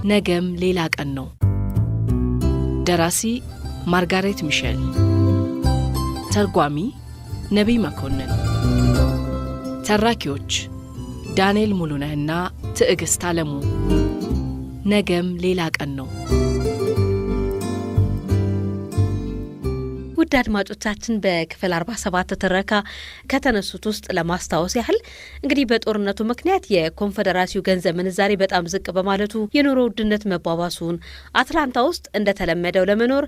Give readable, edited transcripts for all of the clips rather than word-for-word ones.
ነገም ሌላ ቀን ነው። ደራሲ ማርጋሬት ሚሼል፣ ተርጓሚ ነቢይ መኮንን፣ ተራኪዎች ዳንኤል ሙሉነህና ትዕግስት አለሙ። ነገም ሌላ ቀን ነው። ውድ አድማጮቻችን በክፍል 47 ተረካ ከተነሱት ውስጥ ለማስታወስ ያህል እንግዲህ በጦርነቱ ምክንያት የኮንፌደራሲው ገንዘብ ምንዛሬ በጣም ዝቅ በማለቱ የኑሮ ውድነት መባባሱን፣ አትላንታ ውስጥ እንደተለመደው ለመኖር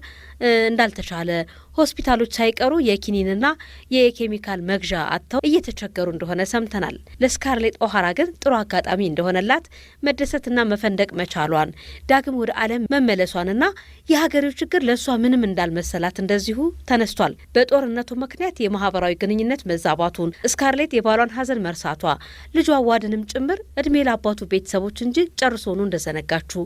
እንዳልተቻለ፣ ሆስፒታሎች ሳይቀሩ የኪኒንና የኬሚካል መግዣ አጥተው እየተቸገሩ እንደሆነ ሰምተናል። ለስካርሌት ኦሃራ ግን ጥሩ አጋጣሚ እንደሆነላት መደሰትና መፈንደቅ መቻሏን፣ ዳግም ወደ ዓለም መመለሷንና የሀገሬው ችግር ለእሷ ምንም እንዳልመሰላት እንደዚሁ ተነስቷል። በጦርነቱ ምክንያት የማህበራዊ ግንኙነት መዛባቱን፣ ስካርሌት የባሏን ሀዘን መርሳቷ፣ ልጇ ዋድንም ጭምር እድሜ ለአባቱ ቤተሰቦች እንጂ ጨርሶኑ እንደዘነጋችሁ፣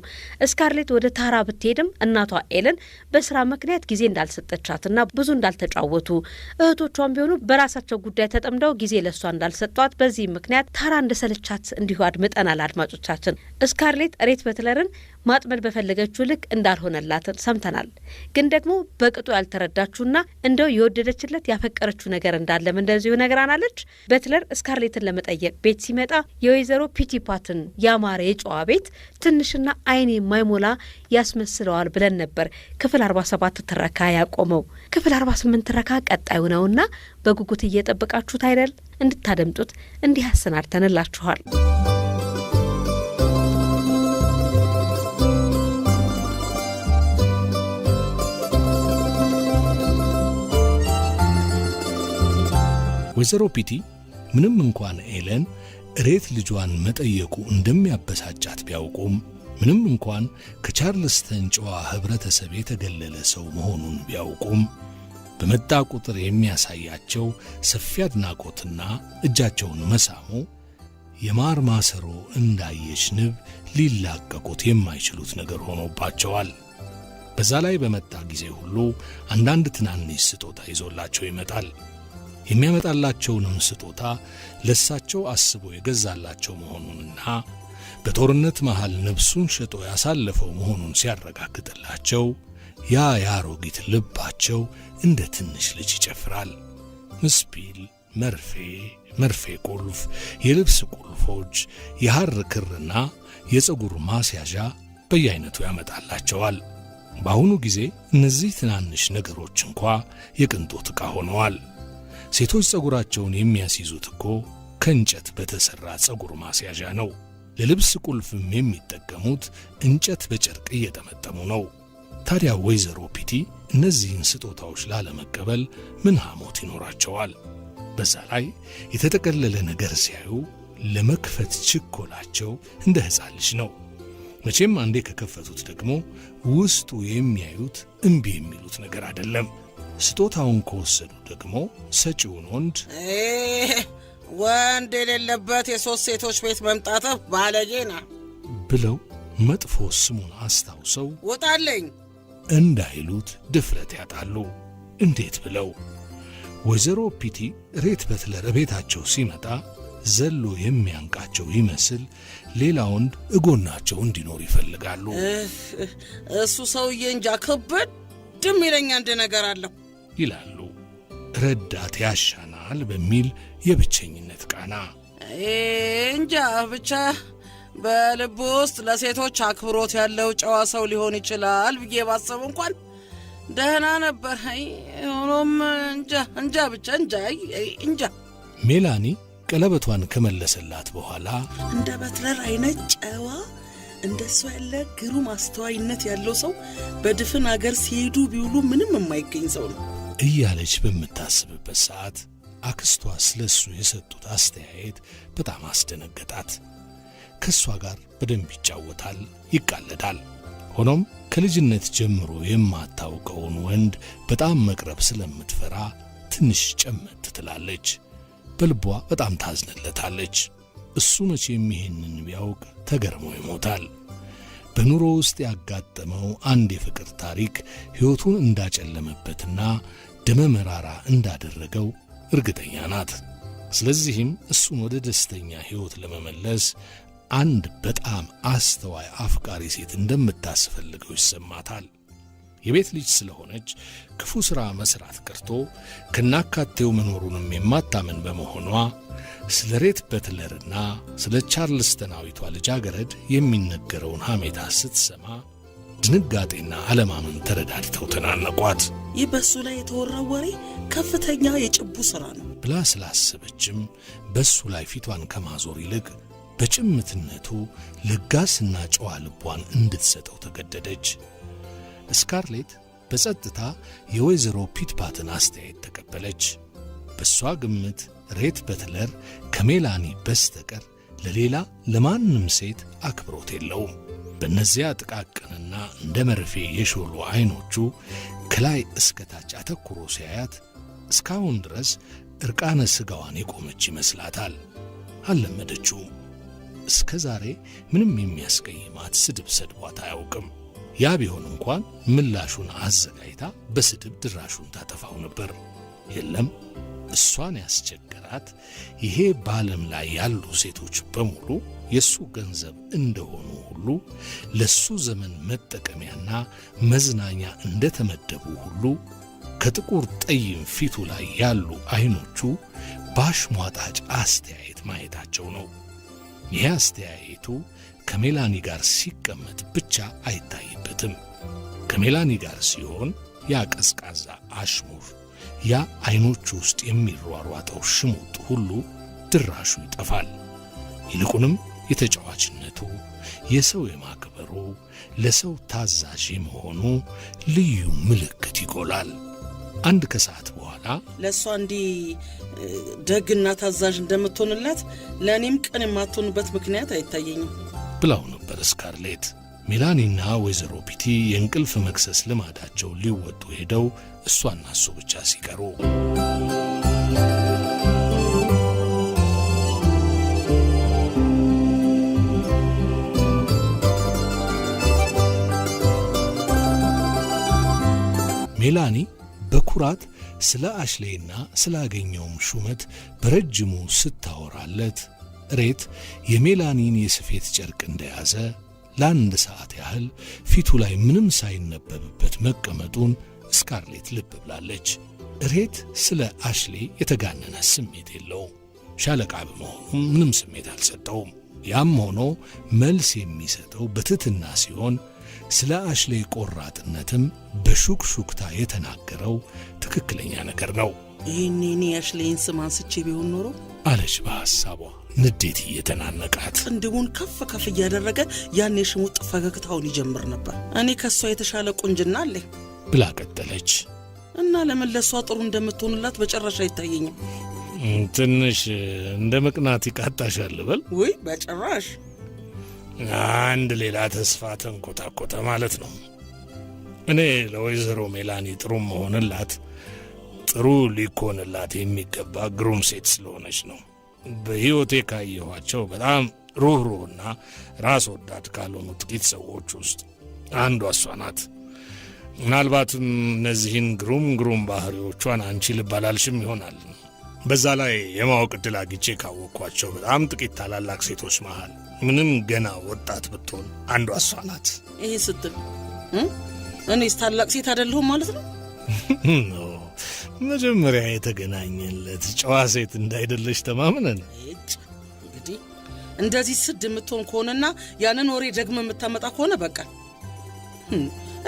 ስካርሌት ወደ ታራ ብትሄድም እናቷ ኤለን በስራ ምክንያት ጊዜ እንዳልሰጠቻትና ብዙ እንዳልተጫወቱ፣ እህቶቿን ቢሆኑ በራሳቸው ጉዳይ ተጠምደው ጊዜ ለሷ እንዳልሰጧት፣ በዚህ ምክንያት ታራ እንደሰለቻት እንዲሁ አድምጠናል። አድማጮቻችን ስካርሌት ሬት በትለርን ማጥመድ በፈለገችው ልክ እንዳልሆነላትን ሰምተናል። ግን ደግሞ በቅጡ ያልተረዳችውና እንደው የወደደችለት ያፈቀረችው ነገር እንዳለም እንደዚሁ ነግራናለች። በትለር ስካርሌትን ለመጠየቅ ቤት ሲመጣ የወይዘሮ ፒቲፓትን ያማረ የጨዋ ቤት ትንሽና አይን የማይሞላ ያስመስለዋል ብለን ነበር ክፍል 47 ትረካ ያቆመው። ክፍል 48 ትረካ ቀጣዩ ነውና በጉጉት እየጠበቃችሁት አይደል? እንድታደምጡት እንዲህ አሰናድተንላችኋል። ወይዘሮ ፒቲ ምንም እንኳን ኤለን ሬት ልጇን መጠየቁ እንደሚያበሳጫት ቢያውቁም፣ ምንም እንኳን ከቻርልስተን ጨዋ ህብረተሰብ የተገለለ ሰው መሆኑን ቢያውቁም፣ በመጣ ቁጥር የሚያሳያቸው ሰፊ አድናቆትና እጃቸውን መሳሙ የማር ማሰሮ እንዳየች ንብ ሊላቀቁት የማይችሉት ነገር ሆኖባቸዋል። በዛ ላይ በመጣ ጊዜ ሁሉ አንዳንድ ትናንሽ ስጦታ ይዞላቸው ይመጣል። የሚያመጣላቸውንም ስጦታ ለሳቸው አስቦ የገዛላቸው መሆኑንና በጦርነት መሃል ነፍሱን ሸጦ ያሳለፈው መሆኑን ሲያረጋግጥላቸው ያ ያሮጊት ልባቸው እንደ ትንሽ ልጅ ይጨፍራል። ምስፒል፣ መርፌ ቁልፍ፣ የልብስ ቁልፎች፣ የሐር ክርና የፀጉር ማስያዣ በየአይነቱ ያመጣላቸዋል። በአሁኑ ጊዜ እነዚህ ትናንሽ ነገሮች እንኳ የቅንጦት ዕቃ ሆነዋል። ሴቶች ፀጉራቸውን የሚያስይዙት እኮ ከእንጨት በተሰራ ፀጉር ማስያዣ ነው። ለልብስ ቁልፍም የሚጠቀሙት እንጨት በጨርቅ እየጠመጠሙ ነው። ታዲያ ወይዘሮ ፒቲ እነዚህን ስጦታዎች ላለመቀበል ምን ሐሞት ይኖራቸዋል? በዛ ላይ የተጠቀለለ ነገር ሲያዩ ለመክፈት ችኮላቸው እንደ ሕፃን ልጅ ነው። መቼም አንዴ ከከፈቱት ደግሞ ውስጡ የሚያዩት እምቢ የሚሉት ነገር አይደለም። ስጦታውን ከወሰዱ ደግሞ ሰጪውን ወንድ የሌለበት የሶስት ሴቶች ቤት መምጣትህ ባለጌና ብለው መጥፎ ስሙን አስታውሰው ውጣለኝ እንዳይሉት ድፍረት ያጣሉ። እንዴት ብለው? ወይዘሮ ፒቲ ሬት በትለር ቤታቸው ሲመጣ ዘሎ የሚያንቃቸው ይመስል ሌላ ወንድ እጎናቸው እንዲኖር ይፈልጋሉ። እሱ ሰውዬ እንጃ ከበድም ይለኛ እንደ ነገር አለው ይላሉ። ረዳት ያሻናል በሚል የብቸኝነት ቃና እንጃ ብቻ በልብ ውስጥ ለሴቶች አክብሮት ያለው ጨዋ ሰው ሊሆን ይችላል ብዬ ባሰብ እንኳን ደህና ነበር። ሆኖም እንጃ። ሜላኒ ቀለበቷን ከመለሰላት በኋላ እንደ በትለር አይነት ጨዋ እንደሱ ያለ ግሩም አስተዋይነት ያለው ሰው በድፍን አገር ሲሄዱ ቢውሉ ምንም የማይገኝ ሰው ነው እያለች በምታስብበት ሰዓት አክስቷ ስለሱ የሰጡት አስተያየት በጣም አስደነገጣት። ከሷ ጋር በደንብ ይጫወታል፣ ይቃለዳል። ሆኖም ከልጅነት ጀምሮ የማታውቀውን ወንድ በጣም መቅረብ ስለምትፈራ ትንሽ ጨመት ትላለች። በልቧ በጣም ታዝንለታለች። እሱ መቼም ይሄንን ቢያውቅ ተገርሞ ይሞታል። በኑሮ ውስጥ ያጋጠመው አንድ የፍቅር ታሪክ ሕይወቱን እንዳጨለመበትና ደመ መራራ እንዳደረገው እርግጠኛ ናት። ስለዚህም እሱን ወደ ደስተኛ ሕይወት ለመመለስ አንድ በጣም አስተዋይ አፍቃሪ ሴት እንደምታስፈልገው ይሰማታል። የቤት ልጅ ስለሆነች ክፉ ሥራ መስራት ቀርቶ ከናካቴው መኖሩንም የማታምን በመሆኗ ስለ ሬት በትለርና ስለ ቻርልስተናዊቷ ልጃገረድ የሚነገረውን ሐሜታ ስትሰማ ድንጋጤና አለማመን ተረዳድተው ተናነቋት። ይህ በሱ ላይ የተወራው ወሬ ከፍተኛ የጭቡ ሥራ ነው ብላ ስላሰበችም በሱ ላይ ፊቷን ከማዞር ይልቅ በጭምትነቱ ለጋስና ጨዋ ልቧን እንድትሰጠው ተገደደች። ስካርሌት በጸጥታ የወይዘሮ ፒትፓትን አስተያየት ተቀበለች። በሷ ግምት ሬት በትለር ከሜላኒ በስተቀር ለሌላ ለማንም ሴት አክብሮት የለውም። በእነዚያ ጥቃቅንና እንደ መርፌ የሾሉ አይኖቹ ከላይ እስከታች አተኩሮ ሲያያት እስካሁን ድረስ እርቃነ ሥጋዋን የቆመች ይመስላታል። አልለመደችው። እስከ ዛሬ ምንም የሚያስቀይማት ስድብ ሰድቧት አያውቅም። ያ ቢሆን እንኳን ምላሹን አዘጋጅታ በስድብ ድራሹን ታጠፋው ነበር። የለም እሷን ያስቸገራት ይሄ በዓለም ላይ ያሉ ሴቶች በሙሉ የሱ ገንዘብ እንደሆኑ ሁሉ ለሱ ዘመን መጠቀሚያና መዝናኛ እንደተመደቡ ሁሉ ከጥቁር ጠይም ፊቱ ላይ ያሉ አይኖቹ ባሽሟጣጭ አስተያየት ማየታቸው ነው። ይህ አስተያየቱ ከሜላኒ ጋር ሲቀመጥ ብቻ አይታይበትም። ከሜላኒ ጋር ሲሆን ያ ቀዝቃዛ አሽሙር፣ ያ አይኖቹ ውስጥ የሚሯሯጠው ሽሙጥ ሁሉ ድራሹ ይጠፋል። ይልቁንም የተጫዋችነቱ፣ የሰው የማክበሩ፣ ለሰው ታዛዥ የመሆኑ ልዩ ምልክት ይጎላል። አንድ ከሰዓት በኋላ ለእሷ እንዲህ ደግና ታዛዥ እንደምትሆንላት ለእኔም ቅን የማትሆንበት ምክንያት አይታየኝም ብላው ነበር ስካርሌት። ሜላኒና ወይዘሮ ፒቲ የእንቅልፍ መክሰስ ልማዳቸው ሊወጡ ሄደው እሷና እሱ ብቻ ሲቀሩ ሜላኒ በኩራት ስለ አሽሌና ስላገኘውም ሹመት በረጅሙ ስታወራለት ሬት የሜላኒን የስፌት ጨርቅ እንደያዘ ለአንድ ሰዓት ያህል ፊቱ ላይ ምንም ሳይነበብበት መቀመጡን ስካርሌት ልብ ብላለች። ሬት ስለ አሽሌ የተጋነነ ስሜት የለውም። ሻለቃ በመሆኑም ምንም ስሜት አልሰጠውም። ያም ሆኖ መልስ የሚሰጠው በትሕትና ሲሆን ስለ አሽሌ ቆራጥነትም በሹክሹክታ የተናገረው ትክክለኛ ነገር ነው። ይህኔ አሽሌን ስም አንስቼ ቢሆን ኖሮ አለች በሐሳቧ ንዴት እየተናነቃት። ቅንድቡን ከፍ ከፍ እያደረገ ያን የሽሙጥ ፈገግታውን ይጀምር ነበር። እኔ ከሷ የተሻለ ቁንጅና አለኝ ብላ ቀጠለች። እና ለመለሷ ጥሩ እንደምትሆንላት በጨረሻ አይታየኝም። ትንሽ እንደ መቅናት ይቃጣሻል በል። ወይ በጭራሽ። አንድ ሌላ ተስፋ ተንኮታኮተ ማለት ነው። እኔ ለወይዘሮ ሜላኒ ጥሩ መሆንላት ጥሩ ሊኮንላት የሚገባ ግሩም ሴት ስለሆነች ነው። በሕይወቴ ካየኋቸው በጣም ሩህሩህና ራስ ወዳድ ካልሆኑ ጥቂት ሰዎች ውስጥ አንዷ እሷ ናት። ምናልባትም እነዚህን ግሩም ባህሪዎቿን አንቺ ልብ አላልሽም ይሆናል። በዛ ላይ የማወቅ ዕድል አግኝቼ ካወቅኳቸው በጣም ጥቂት ታላላቅ ሴቶች መሃል ምንም ገና ወጣት ብትሆን አንዷ እሷ ናት። ይሄ ስትል እኔስ ታላቅ ሴት አይደለሁም ማለት ነው? መጀመሪያ የተገናኘንለት ጨዋ ሴት እንዳይደለሽ ተማምነን። እንግዲህ እንደዚህ ስድ የምትሆን ከሆነና ያንን ወሬ ደግመ የምታመጣ ከሆነ በቃ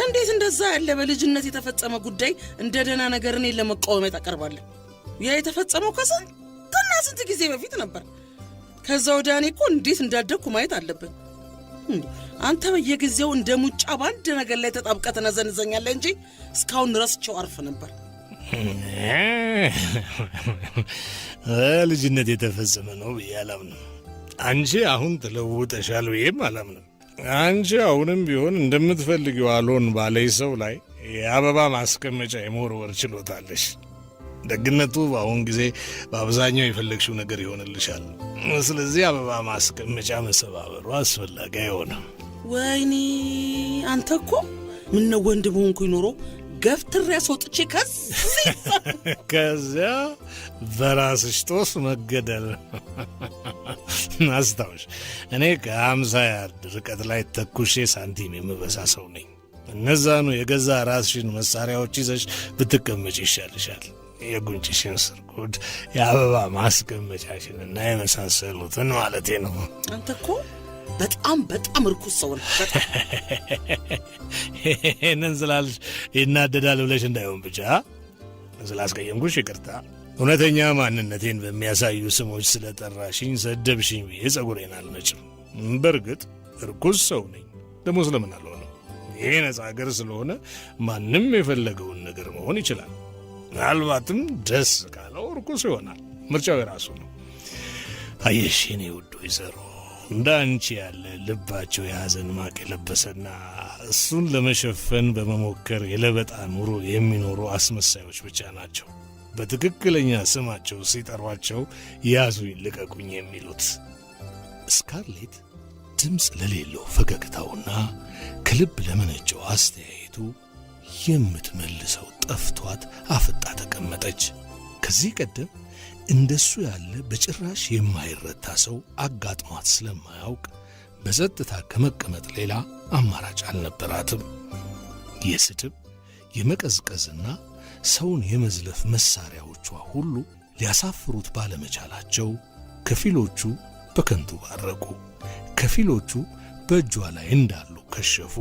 እንዴት እንደዛ ያለ በልጅነት የተፈጸመ ጉዳይ እንደ ደህና ነገር እኔን ለመቃወሚያ ታቀርባለህ? ያ የተፈጸመው ከስንትና ስንት ጊዜ በፊት ነበር። ከዛ ወዲያ እኔ እኮ እንዴት እንዳደግኩ ማየት አለብን። አንተ በየጊዜው እንደ ሙጫ በአንድ ነገር ላይ ተጣብቀ ተነዘንዘኛለህ እንጂ እስካሁን ረስቼው አርፍ ነበር። ልጅነት የተፈጸመ ነው ብዬ አላምንም። አንቺ አሁን ተለውጠሻል ብዬም አላምንም። አንቺ አሁንም ቢሆን እንደምትፈልጊው አልሆን ባለይ ሰው ላይ የአበባ ማስቀመጫ የመወርወር ችሎታለሽ። ደግነቱ በአሁን ጊዜ በአብዛኛው የፈለግሽው ነገር ይሆንልሻል። ስለዚህ አበባ ማስቀመጫ መሰባበሩ አስፈላጊ አይሆንም። ወይኔ አንተ እኮ ምነው ወንድ በሆንኩኝ ኖሮ ገፍትሬ አስወጥቼ ከዚያ በራስሽ ጦስ መገደል አስታውሽ፣ እኔ ከ50 ያርድ ርቀት ላይ ተኩሼ ሳንቲም የምበሳ ሰው ነኝ። እነዛኑ የገዛ ራስሽን መሳሪያዎች ይዘሽ ብትቀመጭ ይሻልሻል። የጉንጭሽን ስርኩድ፣ የአበባ ማስቀመጫሽን እና የመሳሰሉትን ማለቴ ነው። አንተ እኮ በጣም እርኩስ ሰው ነህ። ይህንን ስላልሽ ይናደዳል ብለሽ እንዳይሆን ብቻ። ስላስቀየምኩሽ ይቅርታ። እውነተኛ ማንነቴን በሚያሳዩ ስሞች ስለጠራሽኝ ሰደብሽኝ ብዬ ጸጉሬን አልነጭም። በእርግጥ እርኩስ ሰው ነኝ። ደግሞ ስለምን አልሆነም? ይሄ ነጻ ሀገር ስለሆነ ማንም የፈለገውን ነገር መሆን ይችላል። ምናልባትም ደስ ካለው እርኩስ ይሆናል። ምርጫው የራሱ ነው። አየሽ የኔ ውድ ወይዘሮ፣ እንደ አንቺ ያለ ልባቸው የሐዘን ማቅ የለበሰና እሱን ለመሸፈን በመሞከር የለበጣ ኑሮ የሚኖሩ አስመሳዮች ብቻ ናቸው በትክክለኛ ስማቸው ሲጠሯቸው ያዙኝ ልቀቁኝ የሚሉት። ስካርሌት ድምፅ ለሌለው ፈገግታውና ከልብ ለመነጨው አስተያየቱ የምትመልሰው ጠፍቷት አፍጣ ተቀመጠች። ከዚህ ቀደም እንደሱ ያለ በጭራሽ የማይረታ ሰው አጋጥሟት ስለማያውቅ በጸጥታ ከመቀመጥ ሌላ አማራጭ አልነበራትም። የስድብ የመቀዝቀዝና ሰውን የመዝለፍ መሳሪያዎቿ ሁሉ ሊያሳፍሩት ባለመቻላቸው ከፊሎቹ በከንቱ ባረቁ፣ ከፊሎቹ በእጇ ላይ እንዳሉ ከሸፉ።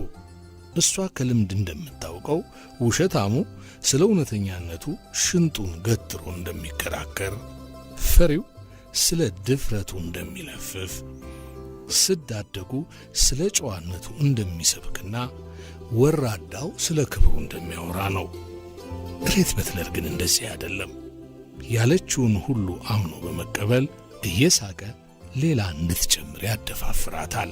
እሷ ከልምድ እንደምታውቀው ውሸታሙ ስለ እውነተኛነቱ ሽንጡን ገትሮ እንደሚከራከር፣ ፈሪው ስለ ድፍረቱ እንደሚለፍፍ፣ ስዳደጉ ስለ ጨዋነቱ እንደሚሰብክና ወራዳው ስለ ክብሩ እንደሚያወራ ነው። ሬት በትለር ግን እንደዚህ አይደለም። ያለችውን ሁሉ አምኖ በመቀበል እየሳቀ ሌላ እንድትጨምር ያደፋፍራታል።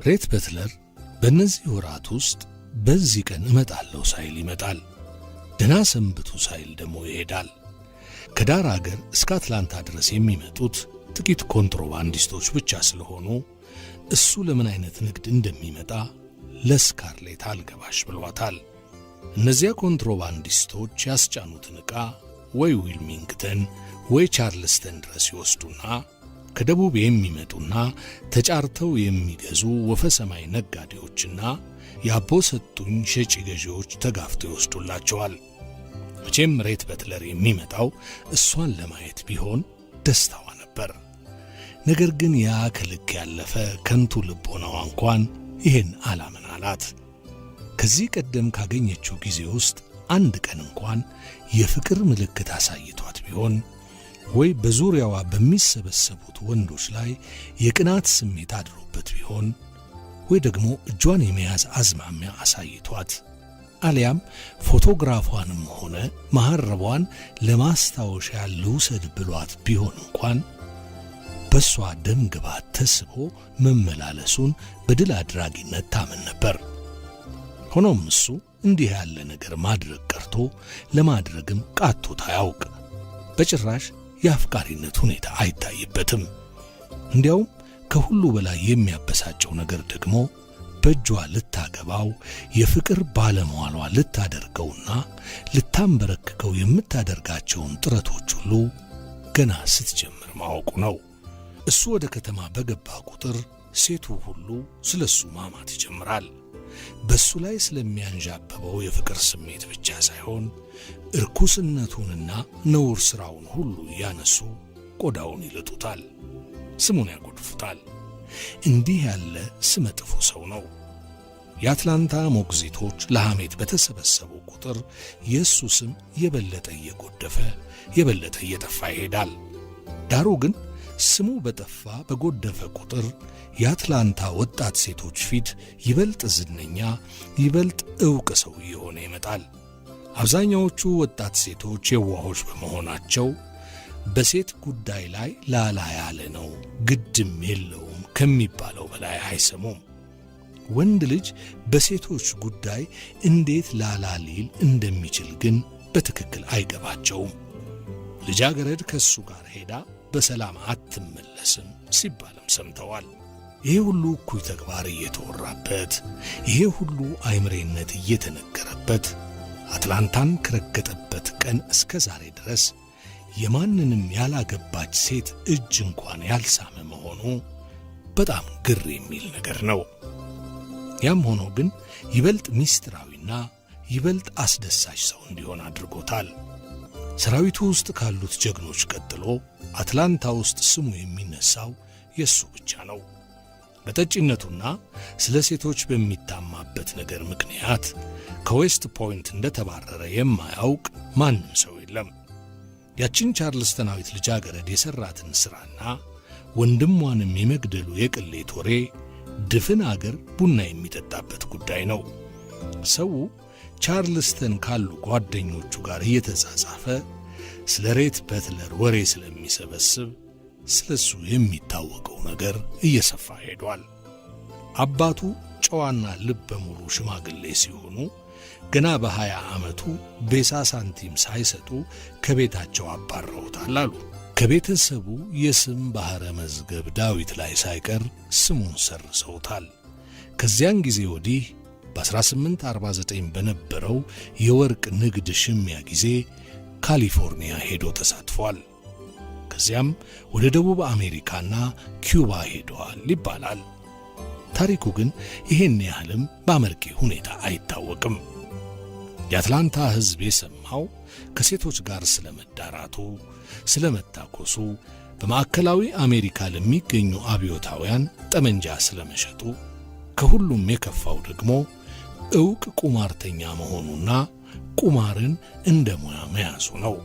ሬት በትለር በእነዚህ ወራት ውስጥ በዚህ ቀን እመጣለሁ ሳይል ይመጣል፣ ደህና ሰንብቱ ሳይል ደግሞ ይሄዳል። ከዳር አገር እስከ አትላንታ ድረስ የሚመጡት ጥቂት ኮንትሮባንዲስቶች ብቻ ስለሆኑ እሱ ለምን አይነት ንግድ እንደሚመጣ ለስካርሌት አልገባሽ ብሏታል። እነዚያ ኮንትሮባንዲስቶች ያስጫኑትን ዕቃ ወይ ዊልሚንግተን ወይ ቻርልስተን ድረስ ይወስዱና ከደቡብ የሚመጡና ተጫርተው የሚገዙ ወፈ ሰማይ ነጋዴዎችና የአቦ ሰጡኝ ሸጪ ገዢዎች ተጋፍተው ይወስዱላቸዋል። መቼም ሬት በትለር የሚመጣው እሷን ለማየት ቢሆን ደስታዋ ነበር። ነገር ግን ያ ከልክ ያለፈ ከንቱ ልቦናዋ እንኳን ይህን አላምን አላት። ከዚህ ቀደም ካገኘችው ጊዜ ውስጥ አንድ ቀን እንኳን የፍቅር ምልክት አሳይቷት ቢሆን ወይ በዙሪያዋ በሚሰበሰቡት ወንዶች ላይ የቅናት ስሜት አድሮበት ቢሆን ወይ ደግሞ እጇን የመያዝ አዝማሚያ አሳይቷት አሊያም ፎቶግራፏንም ሆነ መሐረቧን ለማስታወሻ ልውሰድ ብሏት ቢሆን እንኳን በሷ ደም ግባት ተስቦ መመላለሱን በድል አድራጊነት ታምን ነበር። ሆኖም እሱ እንዲህ ያለ ነገር ማድረግ ቀርቶ ለማድረግም ቃቶት አያውቅ። በጭራሽ የአፍቃሪነት ሁኔታ አይታይበትም። እንዲያውም ከሁሉ በላይ የሚያበሳጨው ነገር ደግሞ በእጇ ልታገባው የፍቅር ባለሟሏ ልታደርገውና ልታንበረክከው የምታደርጋቸውን ጥረቶች ሁሉ ገና ስትጀምር ማወቁ ነው። እሱ ወደ ከተማ በገባ ቁጥር ሴቱ ሁሉ ስለሱ ማማት ይጀምራል። በሱ ላይ ስለሚያንዣብበው የፍቅር ስሜት ብቻ ሳይሆን እርኩስነቱንና ነውር ሥራውን ሁሉ እያነሱ ቆዳውን ይልጡታል፣ ስሙን ያጎድፉታል። እንዲህ ያለ ስመጥፉ ሰው ነው። የአትላንታ ሞግዚቶች ለሐሜት በተሰበሰቡ ቁጥር የእሱ ስም የበለጠ እየጎደፈ የበለጠ እየጠፋ ይሄዳል። ዳሩ ግን ስሙ በጠፋ በጎደፈ ቁጥር የአትላንታ ወጣት ሴቶች ፊት ይበልጥ ዝነኛ ይበልጥ ዕውቅ ሰው እየሆነ ይመጣል። አብዛኛዎቹ ወጣት ሴቶች የዋሆች በመሆናቸው በሴት ጉዳይ ላይ ላላ ያለ ነው ግድም የለውም ከሚባለው በላይ አይሰሙም። ወንድ ልጅ በሴቶች ጉዳይ እንዴት ላላ ሊል እንደሚችል ግን በትክክል አይገባቸውም። ልጃገረድ ከሱ ጋር ሄዳ በሰላም አትመለስም ሲባልም ሰምተዋል። ይሄ ሁሉ እኩይ ተግባር እየተወራበት፣ ይሄ ሁሉ አይምሬነት እየተነገረበት አትላንታን ከረገጠበት ቀን እስከ ዛሬ ድረስ የማንንም ያላገባች ሴት እጅ እንኳን ያልሳመ መሆኑ በጣም ግር የሚል ነገር ነው። ያም ሆኖ ግን ይበልጥ ሚስጥራዊና ይበልጥ አስደሳች ሰው እንዲሆን አድርጎታል። ሰራዊቱ ውስጥ ካሉት ጀግኖች ቀጥሎ አትላንታ ውስጥ ስሙ የሚነሳው የሱ ብቻ ነው። በጠጪነቱና ስለ ሴቶች በሚታማበት ነገር ምክንያት ከዌስት ፖይንት እንደተባረረ የማያውቅ ማንም ሰው የለም። ያችን ቻርልስተናዊት ልጃገረድ የሰራትን ሥራና ወንድሟንም የመግደሉ የቅሌት ወሬ ድፍን አገር ቡና የሚጠጣበት ጉዳይ ነው። ሰው ቻርልስተን ካሉ ጓደኞቹ ጋር እየተጻጻፈ ስለ ሬት በትለር ወሬ ስለሚሰበስብ ስለሱ የሚታወቀው ነገር እየሰፋ ሄዷል። አባቱ ጨዋና ልበ ሙሉ ሽማግሌ ሲሆኑ ገና በ20 ዓመቱ ቤሳ ሳንቲም ሳይሰጡ ከቤታቸው አባረውታል አሉ። ከቤተሰቡ የስም ባሕረ መዝገብ ዳዊት ላይ ሳይቀር ስሙን ሰርሰውታል። ከዚያን ጊዜ ወዲህ በ1849 በነበረው የወርቅ ንግድ ሽሚያ ጊዜ ካሊፎርኒያ ሄዶ ተሳትፏል። ከዚያም ወደ ደቡብ አሜሪካና ኪዩባ ሄደዋል ይባላል። ታሪኩ ግን ይሄን ያህልም በአመርቂ ሁኔታ አይታወቅም። የአትላንታ ሕዝብ የሰማው ከሴቶች ጋር ስለመዳራቱ፣ ስለመታኮሱ፣ በማዕከላዊ አሜሪካ ለሚገኙ አብዮታውያን ጠመንጃ ስለመሸጡ፣ ከሁሉም የከፋው ደግሞ ዕውቅ ቁማርተኛ መሆኑና ቁማርን እንደ ሙያ መያዙ ነው።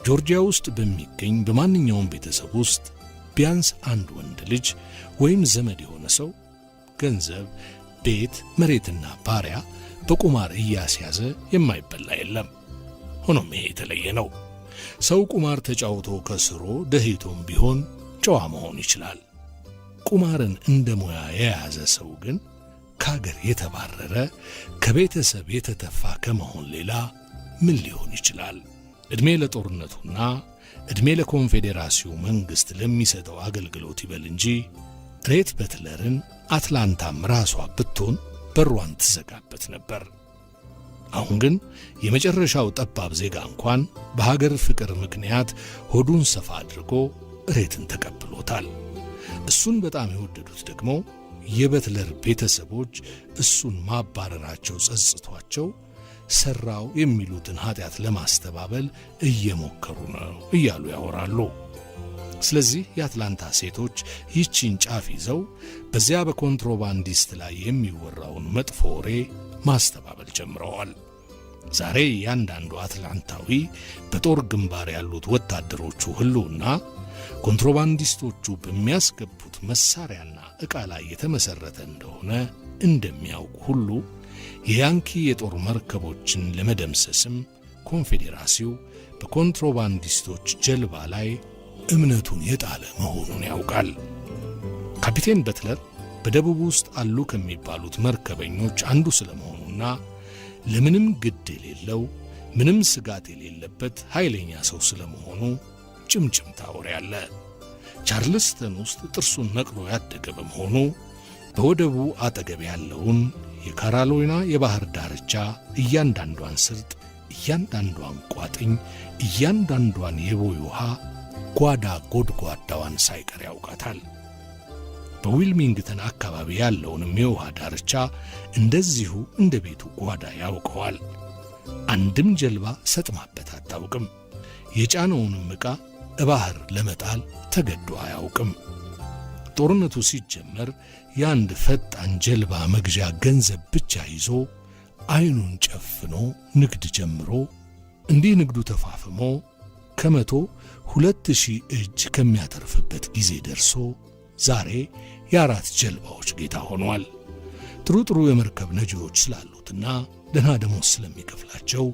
ጆርጂያ ውስጥ በሚገኝ በማንኛውም ቤተሰብ ውስጥ ቢያንስ አንድ ወንድ ልጅ ወይም ዘመድ የሆነ ሰው ገንዘብ፣ ቤት፣ መሬትና ባሪያ በቁማር እያስያዘ የማይበላ የለም። ሆኖም ይሄ የተለየ ነው። ሰው ቁማር ተጫውቶ ከስሮ ደህይቶም ቢሆን ጨዋ መሆን ይችላል። ቁማርን እንደ ሙያ የያዘ ሰው ግን ከአገር የተባረረ ከቤተሰብ የተተፋ ከመሆን ሌላ ምን ሊሆን ይችላል? ዕድሜ ለጦርነቱና ዕድሜ ለኮንፌዴራሲው መንግሥት ለሚሰጠው አገልግሎት ይበል እንጂ ሬት በትለርን አትላንታም ራሷ ብትሆን በሯን ትዘጋበት ነበር። አሁን ግን የመጨረሻው ጠባብ ዜጋ እንኳን በሀገር ፍቅር ምክንያት ሆዱን ሰፋ አድርጎ ሬትን ተቀብሎታል። እሱን በጣም የወደዱት ደግሞ የበትለር ቤተሰቦች እሱን ማባረራቸው ጸጽቷቸው ሰራው የሚሉትን ኃጢአት ለማስተባበል እየሞከሩ ነው እያሉ ያወራሉ። ስለዚህ የአትላንታ ሴቶች ይቺን ጫፍ ይዘው በዚያ በኮንትሮባንዲስት ላይ የሚወራውን መጥፎ ወሬ ማስተባበል ጀምረዋል። ዛሬ ያንዳንዱ አትላንታዊ በጦር ግንባር ያሉት ወታደሮቹ ህልውና ኮንትሮባንዲስቶቹ በሚያስገቡት መሳሪያና ዕቃ ላይ የተመሠረተ እንደሆነ እንደሚያውቁ ሁሉ የያንኪ የጦር መርከቦችን ለመደምሰስም ኮንፌዴራሲው በኮንትሮባንዲስቶች ጀልባ ላይ እምነቱን የጣለ መሆኑን ያውቃል። ካፒቴን በትለር በደቡብ ውስጥ አሉ ከሚባሉት መርከበኞች አንዱ ስለመሆኑና ለምንም ግድ የሌለው ምንም ስጋት የሌለበት ኃይለኛ ሰው ስለመሆኑ ጭምጭምታ ወሬ አለ። ቻርልስተን ውስጥ ጥርሱን ነቅሎ ያደገ በመሆኑ በወደቡ አጠገብ ያለውን የካሮላይና የባህር ዳርቻ እያንዳንዷን ስርጥ፣ እያንዳንዷን ቋጥኝ፣ እያንዳንዷን የቦይ ውሃ ጓዳ ጎድጓዳዋን ሳይቀር ያውቃታል። በዊልሚንግተን አካባቢ ያለውንም የውሃ ዳርቻ እንደዚሁ እንደ ቤቱ ጓዳ ያውቀዋል። አንድም ጀልባ ሰጥማበት አታውቅም። የጫነውንም ዕቃ ባህር ለመጣል ተገዶ አያውቅም። ጦርነቱ ሲጀመር የአንድ ፈጣን ጀልባ መግዣ ገንዘብ ብቻ ይዞ አይኑን ጨፍኖ ንግድ ጀምሮ እንዲህ ንግዱ ተፋፍሞ ከመቶ 2000 እጅ ከሚያተርፍበት ጊዜ ደርሶ ዛሬ የ4 ጀልባዎች ጌታ ሆኗል። ጥሩ የመርከብ ነጂዎች ስላሉትና ደህና ደሞዝ ስለሚከፍላቸው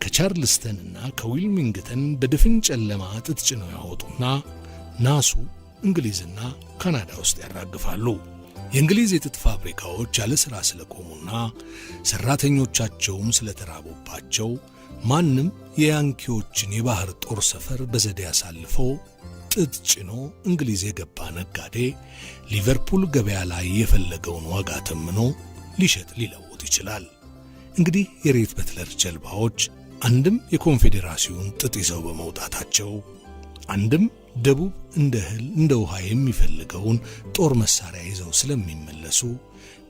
ከቻርልስተንና ከዊልሚንግተን በድፍን ጨለማ ጥጥ ጭነው ያወጡና ናሱ እንግሊዝና ካናዳ ውስጥ ያራግፋሉ። የእንግሊዝ የጥጥ ፋብሪካዎች ያለ ሥራ ስለቆሙና ሠራተኞቻቸውም ስለተራቡባቸው ማንም የያንኪዎችን የባህር ጦር ሰፈር በዘዴ አሳልፎ ጥጥ ጭኖ እንግሊዝ የገባ ነጋዴ ሊቨርፑል ገበያ ላይ የፈለገውን ዋጋ ተምኖ ሊሸጥ ሊለውጥ ይችላል። እንግዲህ የሬት በትለር ጀልባዎች አንድም የኮንፌዴራሲውን ጥጥ ይዘው በመውጣታቸው አንድም ደቡብ እንደ እህል እንደ ውሃ የሚፈልገውን ጦር መሳሪያ ይዘው ስለሚመለሱ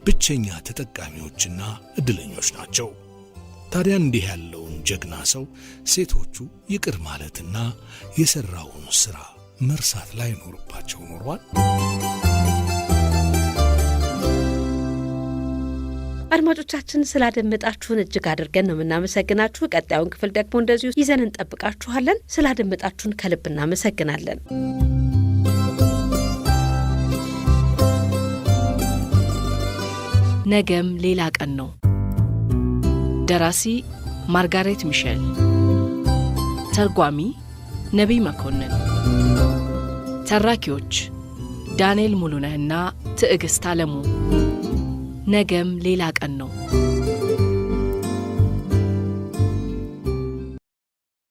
ብቸኛ ተጠቃሚዎችና እድለኞች ናቸው። ታዲያ እንዲህ ያለውን ጀግና ሰው ሴቶቹ ይቅር ማለትና የሰራውን ሥራ መርሳት ላይ ኖርባቸው ኖሯል። አድማጮቻችን ስላደመጣችሁን እጅግ አድርገን ነው የምናመሰግናችሁ። ቀጣዩን ክፍል ደግሞ እንደዚሁ ይዘን እንጠብቃችኋለን። ስላደመጣችሁን ከልብ እናመሰግናለን። ነገም ሌላ ቀን ነው። ደራሲ ማርጋሬት ሚሼል፣ ተርጓሚ ነቢይ መኮንን፣ ተራኪዎች ዳንኤል ሙሉነህና ትዕግስት አለሙ። ነገም ሌላ ቀን ነው።